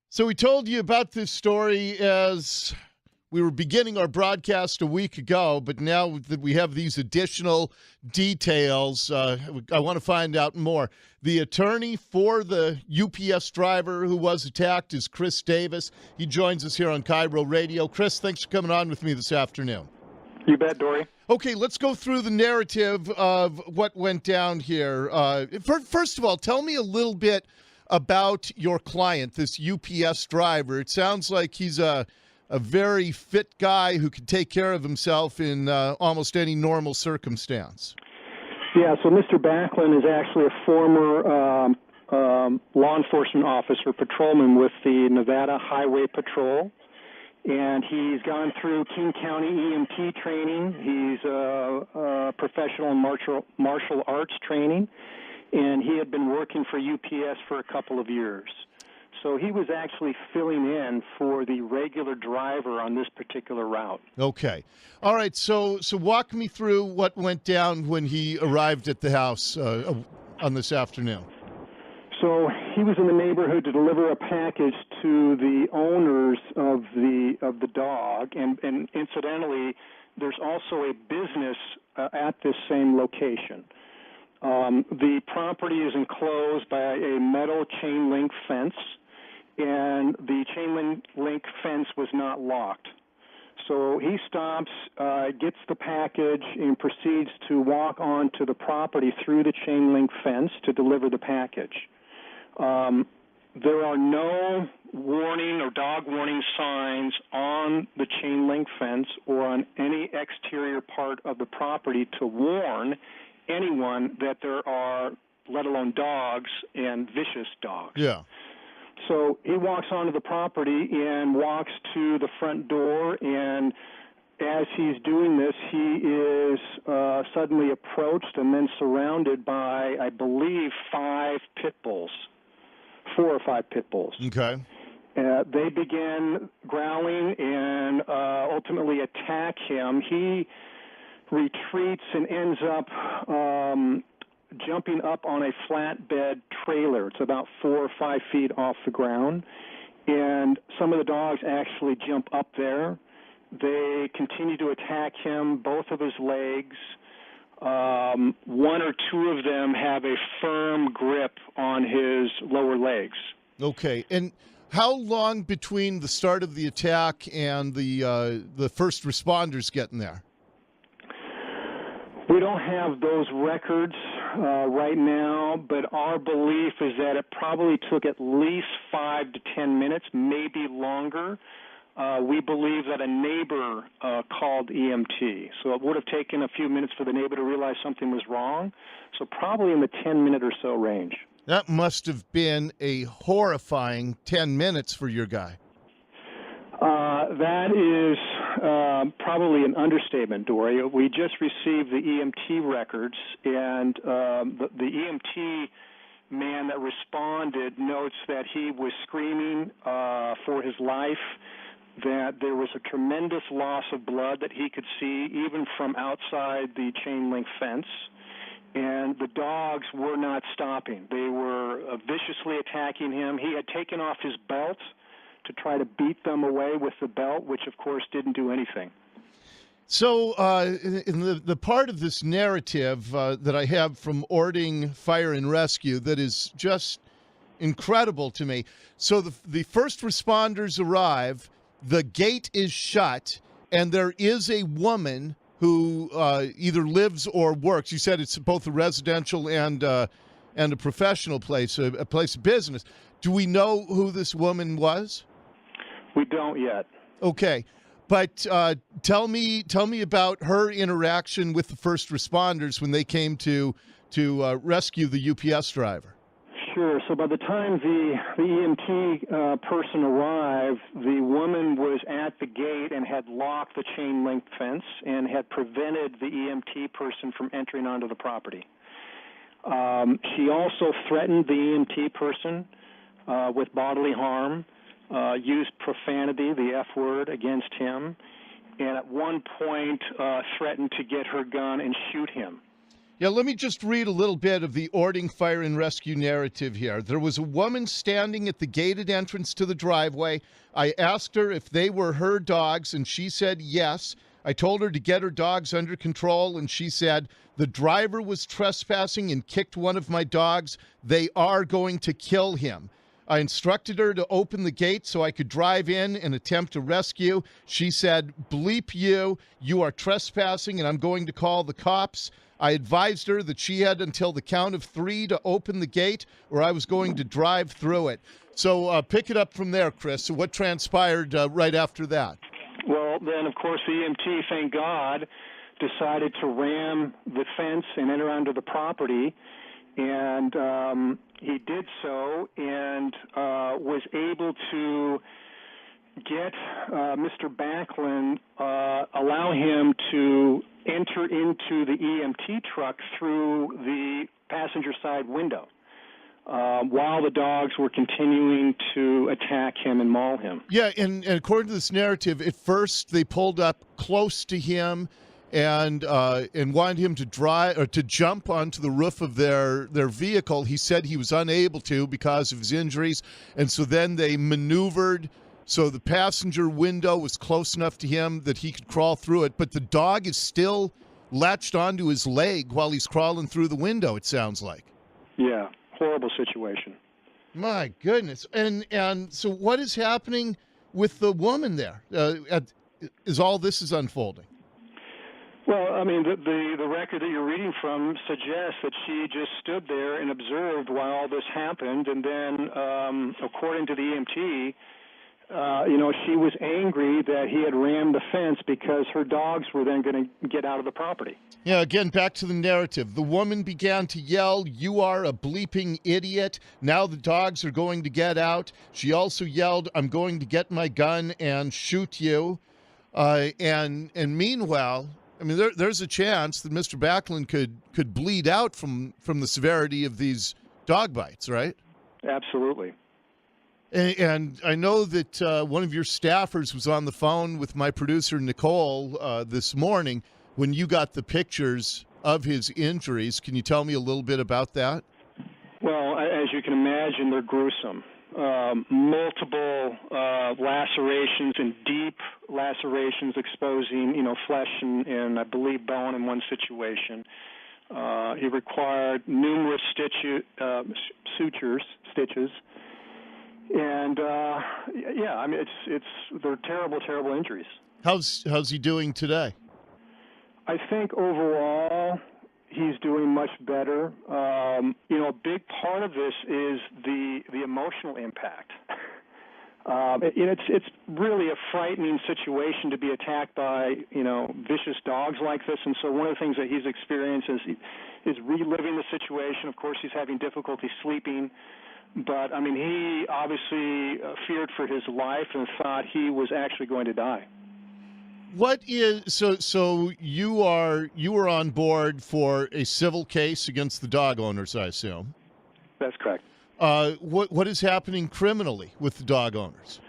So we told you about this story as we were beginning our broadcast a week ago, but now that we have these additional details, I want to find out more. The attorney for the UPS driver who was attacked is Chris Davis. He joins us here on KIRO Radio. Chris, thanks for coming on with me this afternoon. You bet, Dori. Okay, let's go through the narrative of what went down here. First of all, tell me a little bit about your client, this UPS driver. It sounds like he's a very fit guy who can take care of himself in almost any normal circumstance. Yeah, so Mr. Backlund is actually a former law enforcement officer, patrolman with the Nevada Highway Patrol. And he's gone through King County EMT training. He's a professional in martial arts training. And he had been working for UPS for a couple of years. So he was actually filling in for the regular driver on this particular route. Okay. All right. So walk me through what went down when he arrived at the house on this afternoon. So he was in the neighborhood to deliver a package to the owners of the dog, and incidentally, there's also a business at this same location. The property is enclosed by a metal chain link fence, and the chain link fence was not locked. So he stops, gets the package, and proceeds to walk onto the property through the chain link fence to deliver the package. There are no warning or dog warning signs on the chain link fence or on any exterior part of the property to warn anyone that there are, let alone dogs and vicious dogs. Yeah. So he walks onto the property and walks to the front door, and as he's doing this, he is suddenly approached and then surrounded by, I believe, 4 or 5 pit bulls. Okay. They begin growling and ultimately attack him. He retreats and ends up jumping up on a flatbed trailer. It's about 4 or 5 feet off the ground. And some of the dogs actually jump up there. They continue to attack him, both of his legs. 1 or 2 of them have a firm grip on his lower legs. Okay. And how long between the start of the attack and the first responders getting there? We don't have those records right now, but our belief is that it probably took at least 5 to 10 minutes, maybe longer. We believe that a neighbor called EMT, so it would have taken a few minutes for the neighbor to realize something was wrong, so probably in the 10-minute or so range. That must have been a horrifying 10 minutes for your guy. That is probably an understatement, Dori. We just received the EMT records, and the EMT man that responded notes that he was screaming for his life, that there was a tremendous loss of blood that he could see even from outside the chain link fence, and the dogs were not stopping. They were viciously attacking him. He had taken off his belt to try to beat them away with the belt, which of course didn't do anything. So in the part of this narrative that I have from Ording Fire and Rescue that is just incredible to me. So the first responders arrive, the gate is shut, and there is a woman who either lives or works. You said it's both a residential and a professional place, a place of business. Do we know who this woman was? We don't yet. Okay. But tell me about her interaction with the first responders when they came to rescue the UPS driver. Sure. So by the time the EMT person arrived, the woman was at the gate and had locked the chain link fence and had prevented the EMT person from entering onto the property. She also threatened the EMT person with bodily harm. Used profanity, the F word, against him, and at one point threatened to get her gun and shoot him. Yeah, let me just read a little bit of the Ording Fire and Rescue narrative here. There was a woman standing at the gated entrance to the driveway. I asked her if they were her dogs, and she said yes. I told her to get her dogs under control, and she said, the driver was trespassing and kicked one of my dogs. They are going to kill him. I instructed her to open the gate so I could drive in and attempt to rescue. She said, bleep you, you are trespassing, and I'm going to call the cops. I advised her that she had until the count of 3 to open the gate, or I was going to drive through it. So pick it up from there, Chris. So what transpired right after that? Well, then, of course, the EMT, thank God, decided to ram the fence and enter onto the property, and he did so and was able to get Mr. Backlund, allow him to enter into the EMT truck through the passenger side window while the dogs were continuing to attack him and maul him. Yeah, and according to this narrative, at first they pulled up close to him and wanted him to drive or to jump onto the roof of their vehicle. He said he was unable to because of his injuries, and so then they maneuvered so the passenger window was close enough to him that he could crawl through it, but the dog is still latched onto his leg while he's crawling through the window, it sounds like. Yeah, horrible situation. My goodness. And so what is happening with the woman there as all this is unfolding? Well, I mean, the record that you're reading from suggests that she just stood there and observed while all this happened, and then, according to the EMT, she was angry that he had rammed the fence because her dogs were then going to get out of the property. Yeah, again, back to the narrative. The woman began to yell, "You are a bleeping idiot. Now the dogs are going to get out." She also yelled, "I'm going to get my gun and shoot you." And meanwhile, I mean, there's a chance that Mr. Backlund could bleed out from the severity of these dog bites, right? Absolutely. And I know that one of your staffers was on the phone with my producer, Nicole, this morning when you got the pictures of his injuries. Can you tell me a little bit about that? Well, as you can imagine, they're gruesome. Multiple lacerations and deep lacerations exposing, flesh and I believe bone in one situation. He required numerous stitches. And I mean, they're terrible injuries. How's he doing today? I think overall he's doing much better. A big part of this is the emotional impact. It's really a frightening situation to be attacked by vicious dogs like this, and so one of the things that he's experienced is reliving the situation. Of course, he's having difficulty sleeping. But, I mean, he obviously feared for his life and thought he was actually going to die. What is so you were on board for a civil case against the dog owners, I assume? That's correct. What is happening criminally with the dog owners?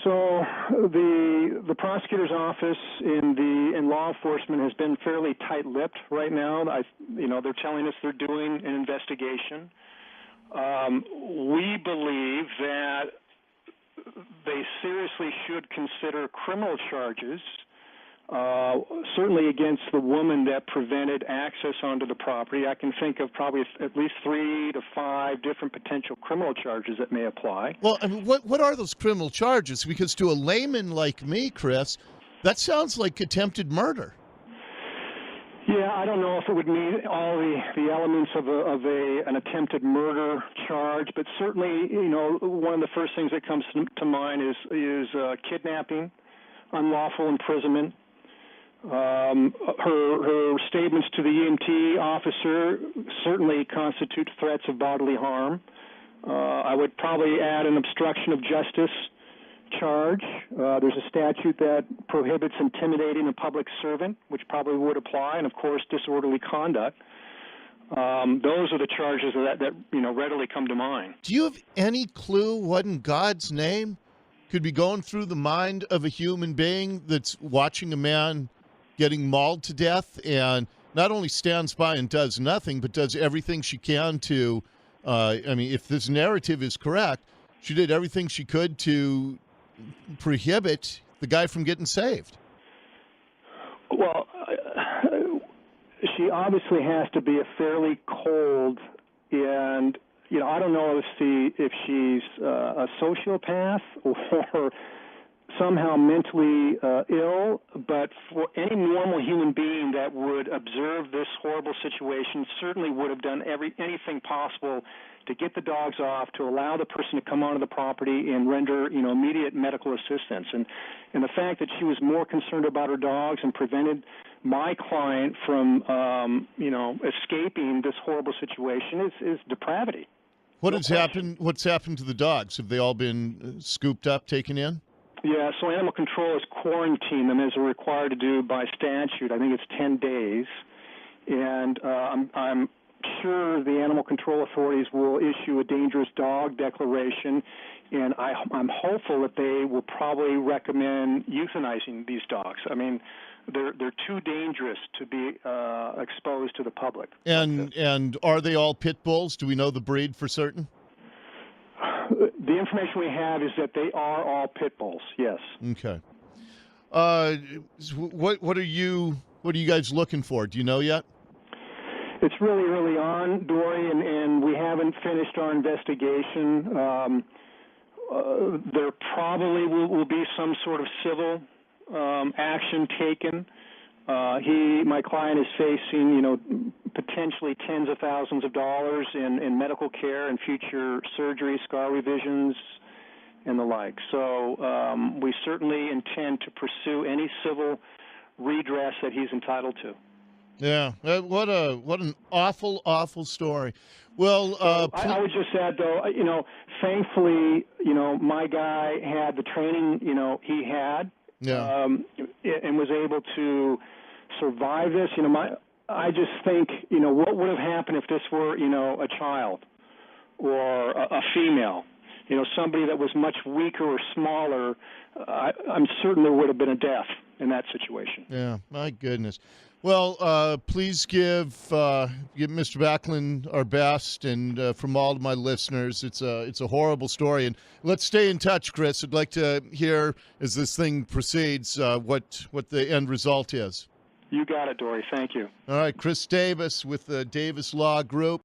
So the prosecutor's office in law enforcement has been fairly tight-lipped right now. They're telling us they're doing an investigation. We believe that they seriously should consider criminal charges, certainly against the woman that prevented access onto the property. I can think of probably at least 3 to 5 different potential criminal charges that may apply. Well, I mean, what are those criminal charges? Because to a layman like me, Chris, that sounds like attempted murder. Yeah, I don't know if it would meet all the elements of an attempted murder charge, but certainly, one of the first things that comes to mind is kidnapping, unlawful imprisonment. Her statements to the EMT officer certainly constitute threats of bodily harm. I would probably add an obstruction of justice charge. There's a statute that prohibits intimidating a public servant, which probably would apply, and of course disorderly conduct. Those are the charges that readily come to mind. Do you have any clue what in God's name could be going through the mind of a human being that's watching a man getting mauled to death and not only stands by and does nothing, but does everything she can to, I mean, if this narrative is correct, she did everything she could to prohibit the guy from getting saved. Well, she obviously has to be a fairly cold, and I don't know if she's a sociopath or somehow mentally ill, but for any normal human being that would observe this horrible situation certainly would have done anything possible to get the dogs off, to allow the person to come onto the property and render immediate medical assistance. And the fact that she was more concerned about her dogs and prevented my client from escaping this horrible situation is depravity. What's happened to the dogs? Have they all been scooped up, taken in? Yeah, so animal control has quarantined them as they're required to do by statute. I think it's 10 days. And I'm sure the animal control authorities will issue a dangerous dog declaration, and I'm hopeful that they will probably recommend euthanizing these dogs. I mean, they're too dangerous to be exposed to the public. And are they all pit bulls? Do we know the breed for certain? The information we have is that they are all pit bulls. Yes. Okay. What are you guys looking for? Do you know yet? It's really early on, Dori, and we haven't finished our investigation. There probably will be some sort of civil action taken. My client is facing, potentially tens of thousands of dollars in medical care and future surgery, scar revisions, and the like. So we certainly intend to pursue any civil redress that he's entitled to. Yeah, what an awful story. Well, I would just add, though, thankfully, my guy had the training, he had, and was able to survive this. I just think, what would have happened if this were, a child or a female, somebody that was much weaker or smaller. I'm certain there would have been a death in that situation. Yeah, my goodness. Well, please give Mr. Backlund our best, and from all of my listeners, it's a horrible story. And let's stay in touch, Chris. I'd like to hear, as this thing proceeds, what the end result is. You got it, Dori. Thank you. All right, Chris Davis with the Davis Law Group.